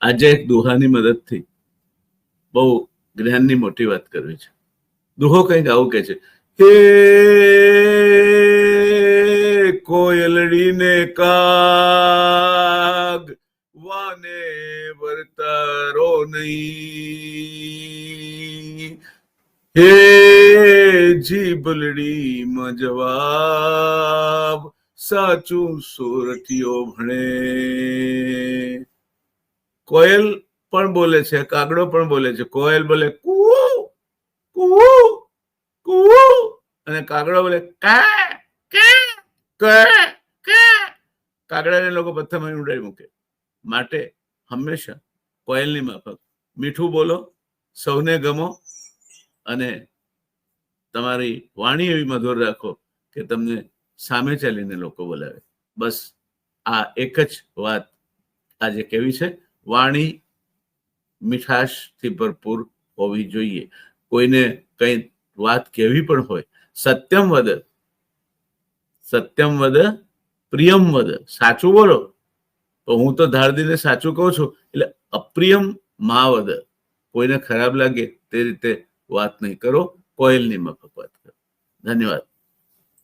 આજે એક દુહાની મદદથી બહુ જ્ઞાનની મોટી વાત કરવી છે. દુહો કંઈક આવું કે છે, હે કોયલડીને કાગ વાને વર્તારો નહીં, હે જીભલડીમાં જવાબ સાચું સોરઠિયો ભણે. કોયલ પણ બોલે છે, કાગડો પણ બોલે છે. કોયલ બોલે કુ કુ કુ અને કાગડો બોલે કા કા કા કા. કાગડાને લોકો પથ્થરમાં ઉડાડી મૂકે. માટે હંમેશા કોયલની માફક મીઠું બોલો, સૌને ગમો અને તમારી વાણી એવી મધુર રાખો કે તમને સામે ચાલીને લોકો બોલાવે. બસ આ એક જ વાત આજે કેવી છે, વાણી મીઠાશથી ભરપૂર હોવી જોઈએ. કોઈને કઈ વાત કેવી પણ હોય, સત્યમ વદ પ્રિયમ વદ, સાચું બોલો. તો હું તો ધારદીને સાચું કહું છું, એટલે અપ્રિયમ મા વદ, કોઈને ખરાબ લાગે તે રીતે વાત નહીં કરો. કોયલની માફક વાત કરો. ધન્યવાદ.